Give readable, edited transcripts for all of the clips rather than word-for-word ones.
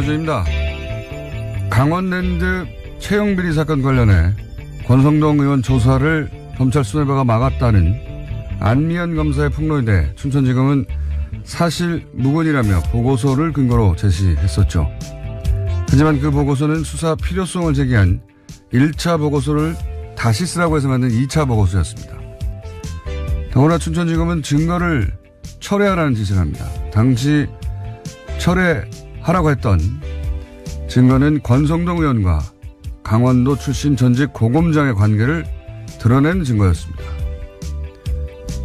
김어준입니다. 강원랜드 채용비리 사건 관련해 권성동 의원 조사를 검찰 수뇌부가 막았다는 안미연 검사의 폭로에 대해 춘천지검은 사실 무근이라며 보고서를 근거로 제시했었죠. 하지만 그 보고서는 수사 필요성을 제기한 1차 보고서를 다시 쓰라고 해서 만든 2차 보고서였습니다. 더구나 춘천지검은 증거를 철회하라는 지시를 합니다. 당시 철회하라고 했던 증거는 권성동 의원과 강원도 출신 전직 고검장의 관계를 드러낸 증거였습니다.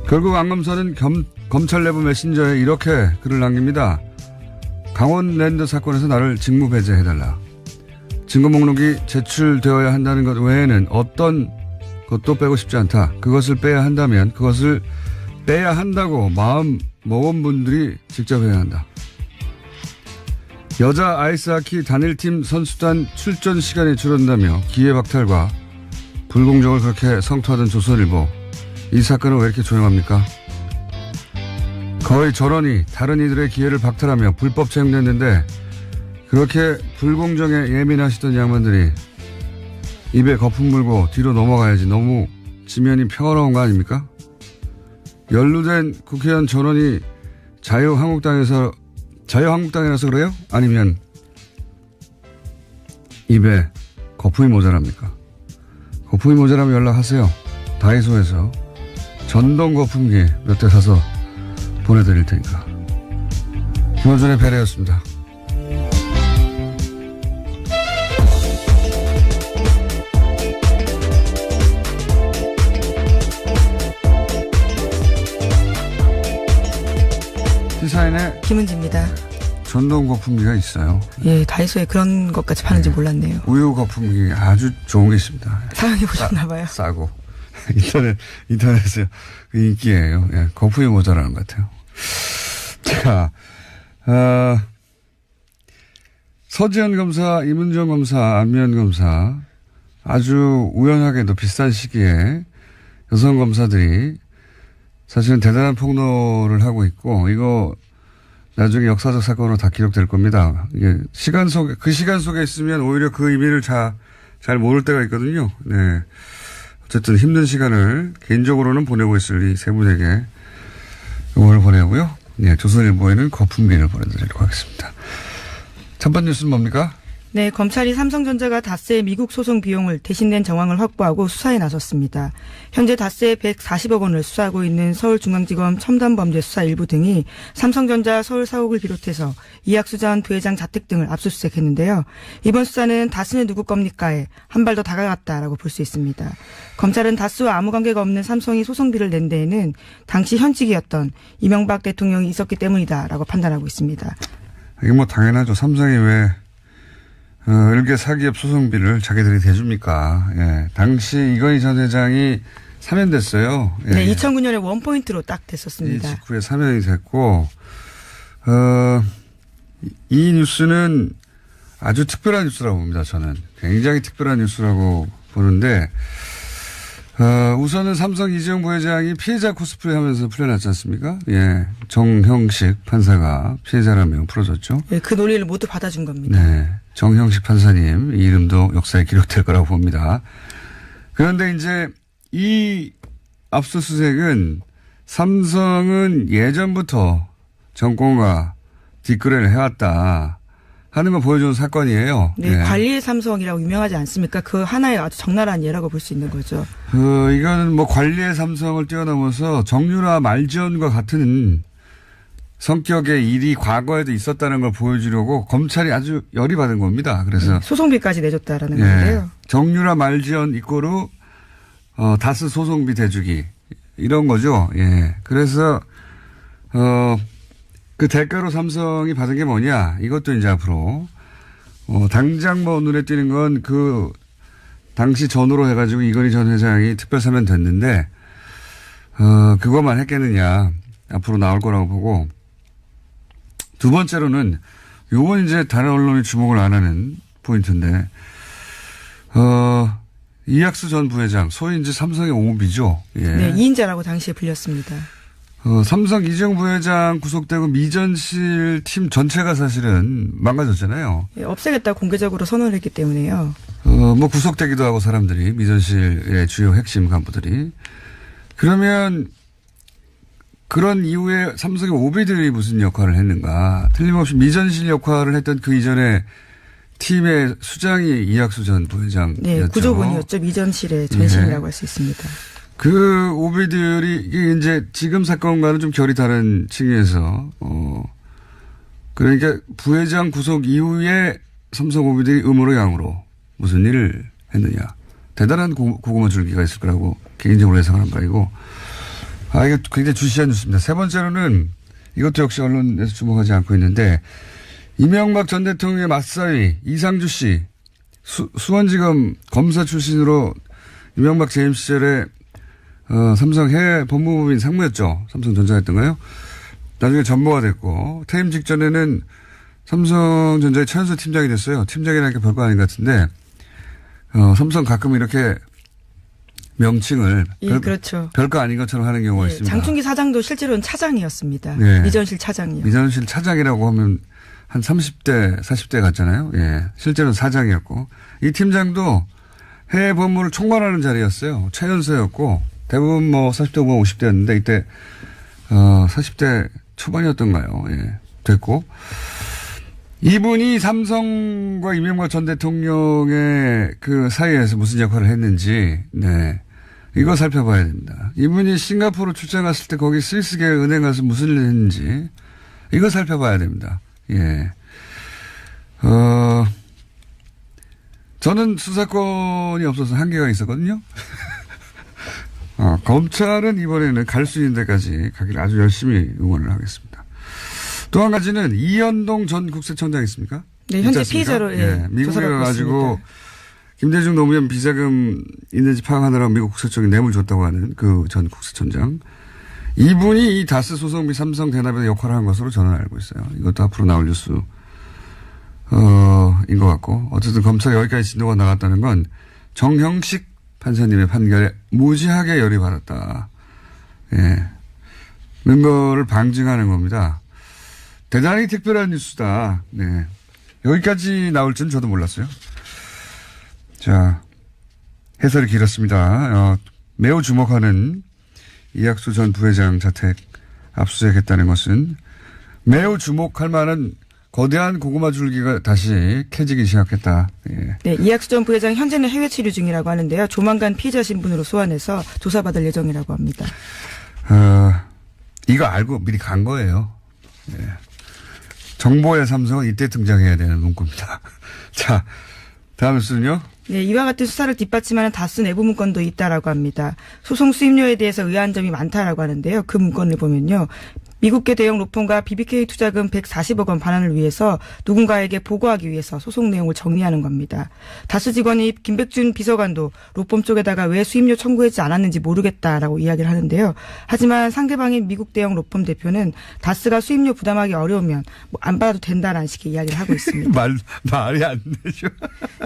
결국 안 검사는 검찰 내부 메신저에 이렇게 글을 남깁니다. 강원랜드 사건에서 나를 직무 배제해달라. 증거 목록이 제출되어야 한다는 것 외에는 어떤 것도 빼고 싶지 않다. 그것을 빼야 한다면 그것을 빼야 한다고 마음 먹은 분들이 직접 해야 한다. 여자 아이스하키 단일팀 선수단 출전 시간이 줄어든다며 기회 박탈과 불공정을 그렇게 성토하던 조선일보. 이 사건은 왜 이렇게 조용합니까? 거의 전원이 다른 이들의 기회를 박탈하며 불법 채용됐는데 그렇게 불공정에 예민하시던 양반들이 입에 거품 물고 뒤로 넘어가야지. 너무 지면이 평화로운 거 아닙니까? 연루된 국회의원 전원이 자유한국당이라서 그래요? 아니면 입에 거품이 모자랍니까? 거품이 모자라면 연락하세요. 다이소에서 전동 거품기 몇 대 사서 보내드릴 테니까. 김어준의 배려였습니다. 시사인의 김은지입니다. 전동 거품기가 있어요. 예, 다이소에 그런 것까지 파는지 몰랐네요. 우유 거품기 아주 좋은 게 있습니다. 사용해 보셨나 봐요. 싸고. 인터넷에 인기예요. 예, 거품이 모자라는 것 같아요. 자, 서지현 검사, 이문정 검사, 안미연 검사 아주 우연하게도 비슷한 시기에 여성 검사들이 사실은 대단한 폭로를 하고 있고 이거 나중에 역사적 사건으로 다 기록될 겁니다. 이게 그 시간 속에 있으면 오히려 그 의미를 잘 모를 때가 있거든요. 네. 어쨌든 힘든 시간을 개인적으로는 보내고 있을 이 세 분에게 응원을 보내고요. 네, 조선일보에는 거품기를 보내드리도록 하겠습니다. 첫 번째 뉴스는 뭡니까? 네, 검찰이 삼성전자가 다스의 미국 소송 비용을 대신 낸 정황을 확보하고 수사에 나섰습니다. 현재 다스의 140억 원을 수사하고 있는 서울중앙지검 첨단범죄수사 1부 등이 삼성전자 서울 사옥을 비롯해서 이학수 전 부회장 자택 등을 압수수색했는데요. 이번 수사는 다스는 누구 겁니까에 한 발 더 다가갔다라고 볼 수 있습니다. 검찰은 다스와 아무 관계가 없는 삼성이 소송비를 낸 데에는 당시 현직이었던 이명박 대통령이 있었기 때문이다라고 판단하고 있습니다. 이게 뭐 당연하죠. 삼성이 왜 일개 사기업 소송비를 자기들이 대줍니까? 예. 당시 이건희 전 회장이 사면됐어요. 예. 네, 2009년에 원포인트로 딱 됐었습니다. 이 직후에 사면이 됐고, 이 뉴스는 아주 특별한 뉴스라고 봅니다. 저는 굉장히 특별한 뉴스라고 보는데, 우선은 삼성 이재용 부회장이 피해자 코스프레 하면서 풀려났지 않습니까? 예. 정형식 판사가 피해자라며 풀어줬죠. 네, 그 논리를 모두 받아준 겁니다. 네. 정형식 판사님, 이 이름도 역사에 기록될 거라고 봅니다. 그런데 이제 이 압수수색은 삼성은 예전부터 정권과 뒷거래를 해왔다 하는 걸 보여주는 사건이에요. 네, 네. 관리의 삼성이라고 유명하지 않습니까? 그 하나의 아주 적나라한 예라고 볼 수 있는 거죠. 이거는 뭐 관리의 삼성을 뛰어넘어서 정유라 말지원과 같은 성격의 일이 과거에도 있었다는 걸 보여주려고 검찰이 아주 열이 받은 겁니다. 그래서 소송비까지 내줬다라는 건데요. 정유라 말지원 이꼬르 다스 소송비 대주기 이런 거죠. 예. 그래서 그 대가로 삼성이 받은 게 뭐냐? 이것도 이제 앞으로 당장 뭐 눈에 띄는 건 그 당시 전후로 해가지고 이건희 전 회장이 특별 사면 됐는데 그것만 했겠느냐? 앞으로 나올 거라고 보고. 두 번째로는 요건 이제 다른 언론이 주목을 안 하는 포인트인데 이학수 전 부회장 소위 이제 삼성의 오비죠. 예. 네, 2인자라고 당시에 불렸습니다. 삼성 이재용 부회장 구속되고 미전실 팀 전체가 사실은 망가졌잖아요. 예, 없애겠다고 공개적으로 선언을 했기 때문에요. 뭐 구속되기도 하고 사람들이 미전실의 주요 핵심 간부들이. 그러면 그런 이후에 삼성의 오비들이 무슨 역할을 했는가. 틀림없이 미전실 역할을 했던 그 이전에 팀의 수장이 이학수 전 부회장이었죠. 네, 구조본이었죠. 미전실의 전신이라고 할 수 있습니다. 그 오비들이 이게 이제 지금 사건과는 좀 결이 다른 층에서 그러니까 부회장 구속 이후에 삼성 오비들이 음으로 양으로 무슨 일을 했느냐. 대단한 고구마 줄기가 있을 거라고 개인적으로 예상하는 바이고. 이게 굉장히 주시한 뉴스입니다. 세 번째로는 이것도 역시 언론에서 주목하지 않고 있는데 이명박 전 대통령의 맞사위 이상주 씨 수원지검 검사 출신으로 이명박 재임 시절에 삼성 해외 법무부인 상무였죠. 삼성전자였던가요? 나중에 전무가 됐고 퇴임 직전에는 삼성전자의 최연소 팀장이 됐어요. 팀장이라는 게 별거 아닌 것 같은데 삼성 가끔 이렇게 명칭을 예, 그렇죠. 별거 아닌 것처럼 하는 경우가 예, 있습니다. 장충기 사장도 실제로는 차장이었습니다. 네. 미전실 차장이요. 미전실 차장이라고 하면 한 30대, 40대 같잖아요. 예. 실제로는 사장이었고. 이 팀장도 해외 법무를 총괄하는 자리였어요. 최연소였고, 대부분 뭐 40대 후반 50대였는데, 이때, 40대 초반이었던가요. 예. 됐고. 이분이 삼성과 이명박 전 대통령의 그 사이에서 무슨 역할을 했는지, 네. 이거 살펴봐야 됩니다. 이분이 싱가포르 출장 갔을 때 거기 스위스계 은행 가서 무슨 일을 했는지, 이거 살펴봐야 됩니다. 예. 저는 수사권이 없어서 한계가 있었거든요. 검찰은 이번에는 갈 수 있는 데까지 가기를 아주 열심히 응원을 하겠습니다. 또 한 가지는 이현동 전 국세청장 있습니까? 네, 현재 피의자로 미국에 가가지고 김대중 노무현 비자금 있는지 파악하느라고 미국 국세청에 뇌물 줬다고 하는 그 전 국세청장. 이분이 이 다스 소송 및 삼성 대납의 역할을 한 것으로 저는 알고 있어요. 이것도 앞으로 나올 뉴스, 인 것 같고. 어쨌든 검찰이 여기까지 진도가 나갔다는 건 정형식 판사님의 판결에 무지하게 열이 받았다. 예. 는 거를 방증하는 겁니다. 대단히 특별한 뉴스다. 네. 여기까지 나올 줄은 저도 몰랐어요. 자, 해설이 길었습니다. 매우 주목하는 이학수 전 부회장 자택 압수수색했다는 것은 매우 주목할 만한 거대한 고구마 줄기가 다시 캐지기 시작했다. 예. 네, 이학수 전 부회장 현재는 해외 치료 중이라고 하는데요. 조만간 피의자 신분으로 소환해서 조사받을 예정이라고 합니다. 이거 알고 미리 간 거예요. 예. 정보의 삼성은 이때 등장해야 되는 문구입니다. 자, 다음 뉴스는요. 네, 이와 같은 수사를 뒷받침하는 다스 내부 문건도 있다라고 합니다. 소송 수임료에 대해서 의아한 점이 많다라고 하는데요. 그 문건을 보면요. 미국계 대형 로펌과 BBK 투자금 140억 원 반환을 위해서 누군가에게 보고하기 위해서 소송 내용을 정리하는 겁니다. 다스 직원이 김백준 비서관도 로펌 쪽에다가 왜 수임료 청구하지 않았는지 모르겠다라고 이야기를 하는데요. 하지만 상대방인 미국 대형 로펌 대표는 다스가 수임료 부담하기 어려우면 안 받아도 된다라는 식의 이야기를 하고 있습니다. 말이 안 되죠.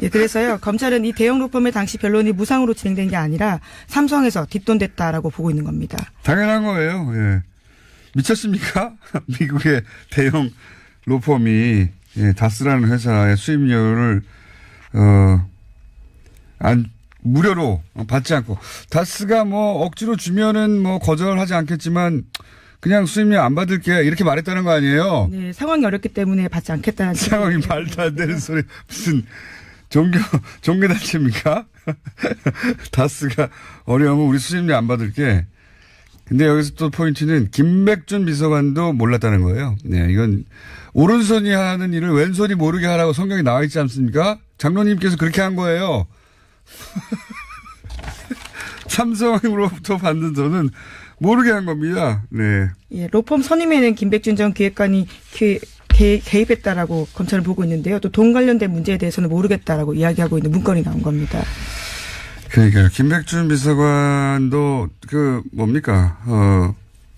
예, 그래서요. 검찰은 이 대형 로펌의 당시 변론이 무상으로 진행된 게 아니라 삼성에서 뒷돈됐다라고 보고 있는 겁니다. 당연한 거예요. 예. 미쳤습니까? 미국의 대형 로펌이 다스라는 회사의 수임료를 무료로 받지 않고 다스가 뭐 억지로 주면은 뭐 거절하지 않겠지만 그냥 수임료 안 받을게 이렇게 말했다는 거 아니에요? 네, 상황이 어렵기 때문에 받지 않겠다는 상황이 말도 안 되는 소리 무슨 종교단체입니까? 다스가 어려우면 우리 수임료 안 받을게. 근데 여기서 또 포인트는 김백준 비서관도 몰랐다는 거예요. 네, 이건 오른손이 하는 일을 왼손이 모르게 하라고 성경에 나와 있지 않습니까? 장로님께서 그렇게 한 거예요. 삼성으로부터 받는 돈은 모르게 한 겁니다. 네. 예, 로펌 선임에는 김백준 전 기획관이 개입했다라고 검찰은 보고 있는데요. 또 돈 관련된 문제에 대해서는 모르겠다라고 이야기하고 있는 문건이 나온 겁니다. 그러니까요. 김백준 비서관도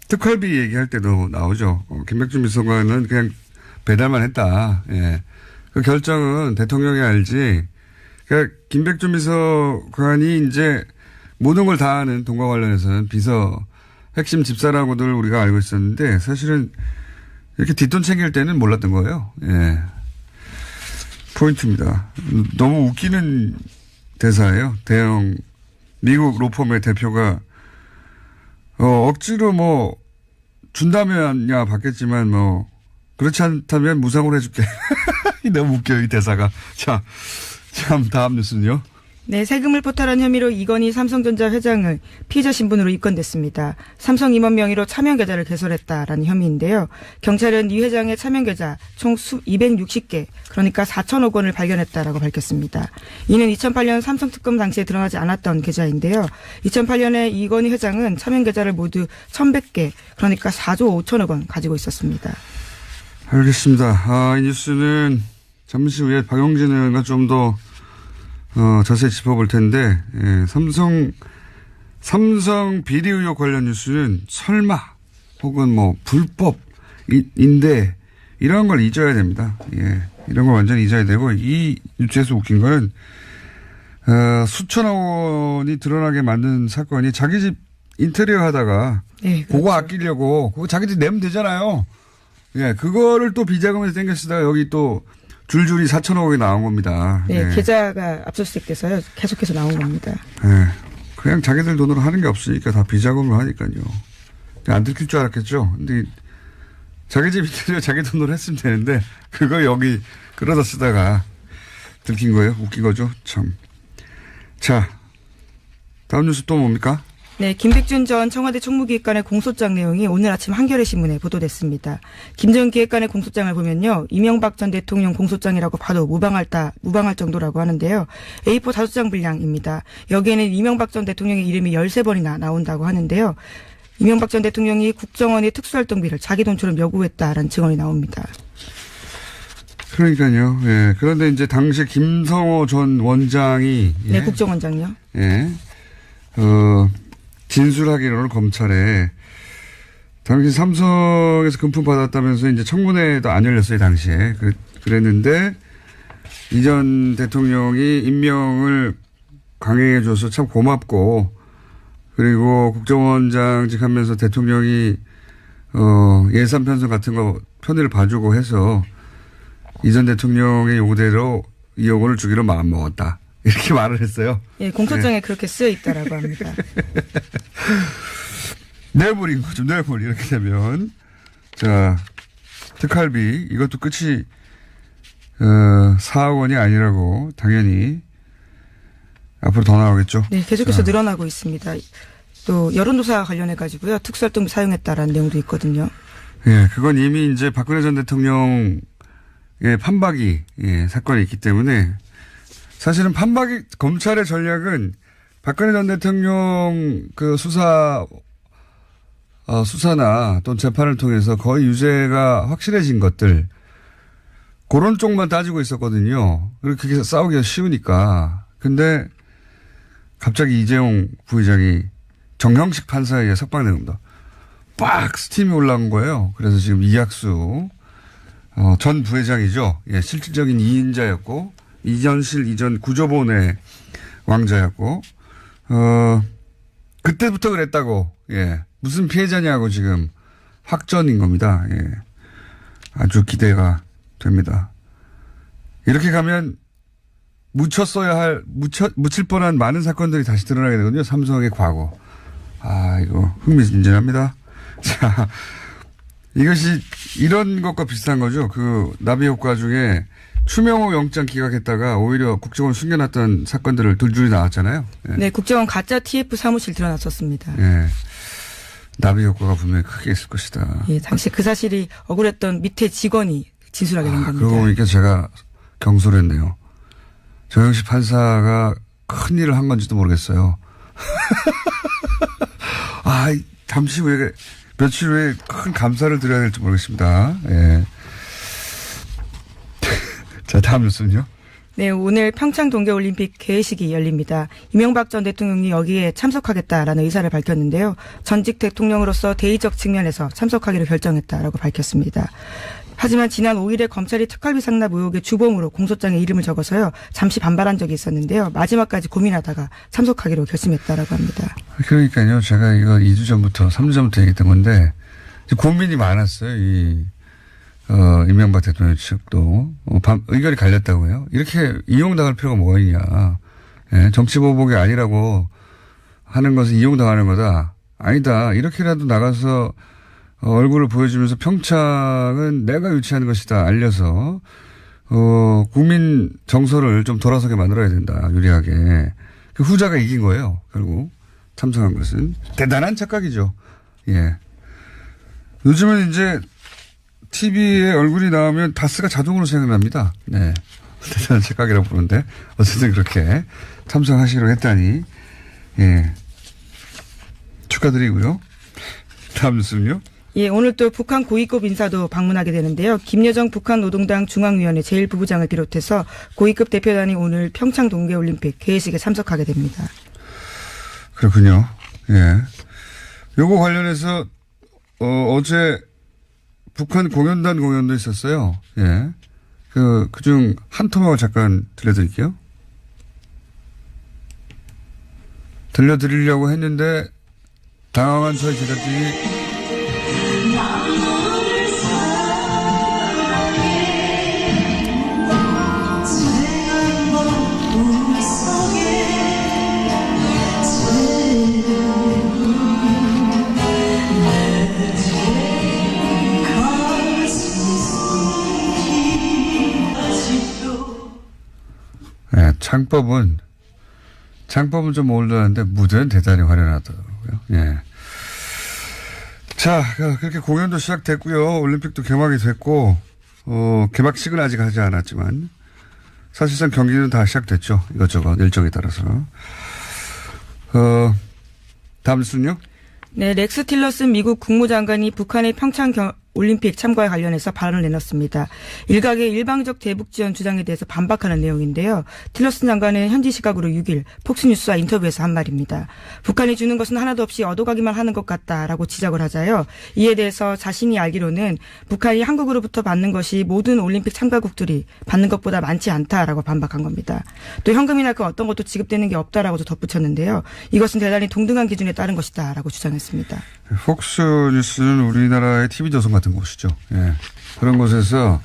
특활비 얘기할 때도 나오죠. 김백준 비서관은 그냥 배달만 했다. 예. 그 결정은 대통령이 알지. 그러니까 김백준 비서관이 이제 모든 걸 다 하는 돈과 관련해서는 비서 핵심 집사라고들 우리가 알고 있었는데 사실은 이렇게 뒷돈 챙길 때는 몰랐던 거예요. 예. 포인트입니다. 너무 웃기는 대사예요. 대형 미국 로펌의 대표가 억지로 뭐 준다면야 받겠지만 뭐 그렇지 않다면 무상으로 해줄게. 너무 웃겨요 이 대사가. 자, 참 다음 뉴스는요. 네, 세금을 포탈한 혐의로 이건희 삼성전자 회장을 피의자 신분으로 입건됐습니다. 삼성 임원 명의로 차명 계좌를 개설했다라는 혐의인데요. 경찰은 이 회장의 차명 계좌 총 260개, 그러니까 4천억 원을 발견했다라고 밝혔습니다. 이는 2008년 삼성 특검 당시에 드러나지 않았던 계좌인데요. 2008년에 이건희 회장은 차명 계좌를 모두 1,100개, 그러니까 4조 5천억 원 가지고 있었습니다. 알겠습니다. 이 뉴스는 잠시 후에 박용진 의원과 좀 더 자세히 짚어볼 텐데, 예, 삼성 비리 의혹 관련 뉴스는 설마 혹은 뭐 불법인데 이런 걸 잊어야 됩니다. 예, 이런 걸 완전히 잊어야 되고 이 뉴스에서 웃긴 거는 수천억 원이 드러나게 만든 사건이 자기 집 인테리어 하다가 네, 그렇죠. 그거 아끼려고 그거 자기 집 내면 되잖아요. 예, 그거를 또 비자금에서 땡겨 쓰다가 여기 또 줄줄이 4천억 원이 나온 겁니다. 네, 예. 계좌가 압수수색돼서요. 계속해서 나온 겁니다. 네. 그냥 자기들 돈으로 하는 게 없으니까 다 비자금으로 하니까요. 안 들킬 줄 알았겠죠. 근데 자기 집 인테리어 자기 돈으로 했으면 되는데 그거 여기 끌어다 쓰다가 들킨 거예요. 웃긴 거죠. 참. 자, 다음 뉴스 또 뭡니까? 네, 김백준 전 청와대 총무기획관의 공소장 내용이 오늘 아침 한겨레 신문에 보도됐습니다. 김 전 기획관의 공소장을 보면요, 이명박 전 대통령 공소장이라고 봐도 무방할 정도라고 하는데요. A4 5장 분량입니다. 여기에는 이명박 전 대통령의 이름이 13번이나 나온다고 하는데요. 이명박 전 대통령이 국정원의 특수활동비를 자기 돈처럼 요구했다라는 증언이 나옵니다. 그러니까요. 예. 그런데 이제 당시 김성호 전 원장이 네, 국정원장요. 예. 진술하기로는 검찰에 당시 삼성에서 금품 받았다면서 이제 청문회도 안 열렸어요, 당시에. 그랬는데 이 전 대통령이 임명을 강행해 줘서 참 고맙고 그리고 국정원장직 하면서 대통령이 예산 편성 같은 거 편의를 봐주고 해서 이 전 대통령의 요구대로 2억 원을 주기로 마음먹었다. 이렇게 말을 했어요. 예, 공소장에 네. 그렇게 쓰여 있다라고 합니다. 뇌물인 거죠, 뇌물. 이렇게 되면. 자, 특활비, 이것도 끝이, 4억 원이 아니라고, 당연히. 앞으로 더 나오겠죠. 네, 계속해서 늘어나고 있습니다. 또, 여론조사 관련해가지고요, 특수활동비 사용했다라는 내용도 있거든요. 예, 그건 이미 이제 박근혜 전 대통령의 판박이, 예, 사건이 있기 때문에 사실은 검찰의 전략은 박근혜 전 대통령 그 수사나 또는 재판을 통해서 거의 유죄가 확실해진 것들, 그런 쪽만 따지고 있었거든요. 그렇게 싸우기가 쉬우니까. 근데 갑자기 이재용 부회장이 정형식 판사에 의해 석방된 겁니다. 빡! 스팀이 올라온 거예요. 그래서 지금 이학수, 전 부회장이죠. 예, 실질적인 2인자였고, 이전실 이전 구조본의 왕자였고, 그때부터 그랬다고, 예. 무슨 피해자냐고 지금 확전인 겁니다. 예. 아주 기대가 됩니다. 이렇게 가면 묻힐 뻔한 많은 사건들이 다시 드러나게 되거든요. 삼성의 과거. 이거 흥미진진합니다. 자, 이것이 이런 것과 비슷한 거죠. 그 나비 효과 중에 추명호 영장 기각했다가 오히려 국정원 숨겨놨던 사건들을 둘줄이 나왔잖아요. 예. 네, 국정원 가짜 TF 사무실 드러났었습니다. 예. 나비 효과가 분명히 크게 있을 것이다. 예, 당시 그 사실이 억울했던 밑에 직원이 진술하게 된 겁니다. 그러고 보니까 제가 경솔했네요. 정영식 판사가 큰 일을 한 건지도 모르겠어요. 잠시 후에, 며칠 후에 큰 감사를 드려야 될지 모르겠습니다. 예. 자, 다음 뉴스는요? 네, 오늘 평창 동계올림픽 개회식이 열립니다. 이명박 전 대통령이 여기에 참석하겠다라는 의사를 밝혔는데요. 전직 대통령으로서 대의적 측면에서 참석하기로 결정했다라고 밝혔습니다. 하지만 지난 5일에 검찰이 특활비 상납 의혹의 주범으로 공소장에 이름을 적어서요. 잠시 반발한 적이 있었는데요. 마지막까지 고민하다가 참석하기로 결심했다라고 합니다. 그러니까요. 제가 이거 2주 전부터 3주 전부터 얘기했던 건데 고민이 많았어요. 이명박 대통령 측도 의견이 갈렸다고요. 이렇게 이용당할 필요가 뭐가 있냐. 예, 정치보복이 아니라고 하는 것은 이용당하는 거다. 아니다. 이렇게라도 나가서 얼굴을 보여주면서 평창은 내가 유치하는 것이다. 알려서 국민 정서를 좀 돌아서게 만들어야 된다. 유리하게. 그 후자가 이긴 거예요. 결국 참석한 것은. 대단한 착각이죠. 예. 요즘은 이제 TV에 얼굴이 나오면 다스가 자동으로 생각납니다. 네. 대단한 착각이라고 부르는데 어쨌든 그렇게 참석하시기로 했다니 예. 축하드리고요. 다음 뉴스는요. 예, 오늘 또 북한 고위급 인사도 방문하게 되는데요. 김여정 북한 노동당 중앙위원회 제1부부장을 비롯해서 고위급 대표단이 오늘 평창 동계올림픽 개회식에 참석하게 됩니다. 그렇군요. 예. 요거 관련해서 어제 북한 공연단 공연도 있었어요. 예. 그중 한 토막을 잠깐 들려드릴게요. 들려드리려고 했는데 당황한 저희 제작진이 창법은 좀 올라왔는데 무대는 대단히 화려하더라고요. 예. 자, 그렇게 공연도 시작됐고요. 올림픽도 개막이 됐고, 개막식은 아직 하지 않았지만, 사실상 경기는 다 시작됐죠. 이것저것 일정에 따라서. 다음 뉴스는요? 네, 렉스 틸러슨 미국 국무장관이 북한의 평창 올림픽 참가와 관련해서 발언을 내놨습니다. 일각의 일방적 대북 지원 주장에 대해서 반박하는 내용인데요. 틸러슨 장관은 현지 시각으로 6일 폭스뉴스와 인터뷰에서 한 말입니다. 북한이 주는 것은 하나도 없이 얻어가기만 하는 것 같다라고 지적을 하자요. 이에 대해서 자신이 알기로는 북한이 한국으로부터 받는 것이 모든 올림픽 참가국들이 받는 것보다 많지 않다라고 반박한 겁니다. 또 현금이나 그 어떤 것도 지급되는 게 없다라고도 덧붙였는데요. 이것은 대단히 동등한 기준에 따른 것이다라고 주장했습니다. 폭스뉴스는 우리나라의 TV조선 같은 곳이죠. 예. 그런 곳에서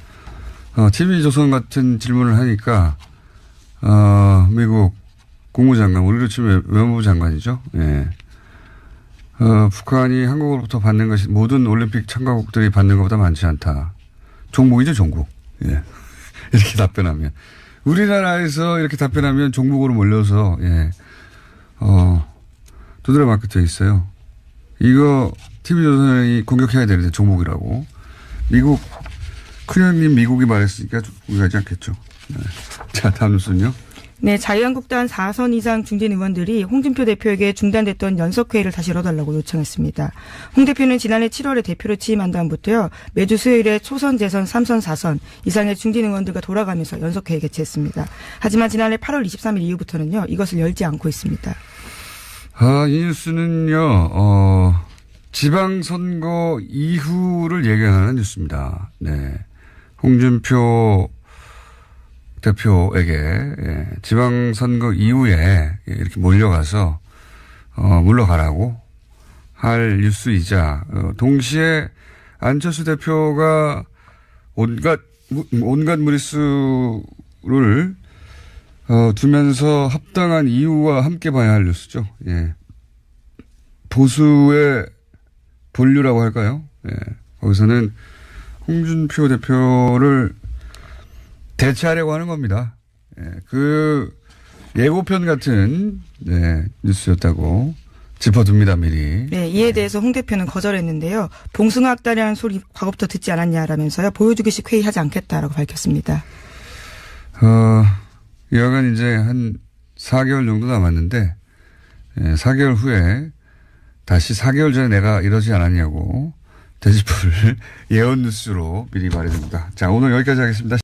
TV조선 같은 질문을 하니까 미국 국무장관, 우리로 치면 외무부 장관이죠. 예. 북한이 한국으로부터 받는 것이 모든 올림픽 참가국들이 받는 것보다 많지 않다. 종목이죠, 종목. 예. 이렇게 답변하면. 우리나라에서 이렇게 답변하면 종목으로 몰려서 예. 두드려 맞게 돼 있어요. 이거 TV조선이 공격해야 되는데 종목이라고. 미국 큰형님 미국이 말했으니까 우려하지 않겠죠. 네. 자, 다음 뉴스는요. 네, 자유한국당 4선 이상 중진 의원들이 홍준표 대표에게 중단됐던 연석회의를 다시 열어달라고 요청했습니다. 홍 대표는 지난해 7월에 대표로 취임한 다음부터요. 매주 수요일에 초선, 재선, 3선, 4선 이상의 중진 의원들과 돌아가면서 연석회의 개최했습니다. 하지만 지난해 8월 23일 이후부터는요. 이것을 열지 않고 있습니다. 이 뉴스는요, 지방선거 이후를 예견하는 뉴스입니다. 네. 홍준표 대표에게, 예, 지방선거 이후에 이렇게 몰려가서, 물러가라고 할 뉴스이자, 동시에 안철수 대표가 온갖 무리수를 두면서 합당한 이유와 함께 봐야 할 뉴스죠. 예. 보수의 본류라고 할까요? 예. 거기서는 홍준표 대표를 대체하려고 하는 겁니다. 예. 그 예고편 같은 뉴스였다고 짚어둡니다, 미리. 네, 이에 대해서 홍 대표는 거절했는데요. 봉숭아 학다리라는 소리 과거부터 듣지 않았냐라면서요. 보여주기식 회의하지 않겠다라고 밝혔습니다. 여하간 이제 한 4개월 정도 남았는데 4개월 후에 다시 4개월 전에 내가 이러지 않았냐고 되짚을 예언 뉴스로 미리 말해줍니다. 자, 오늘 여기까지 하겠습니다.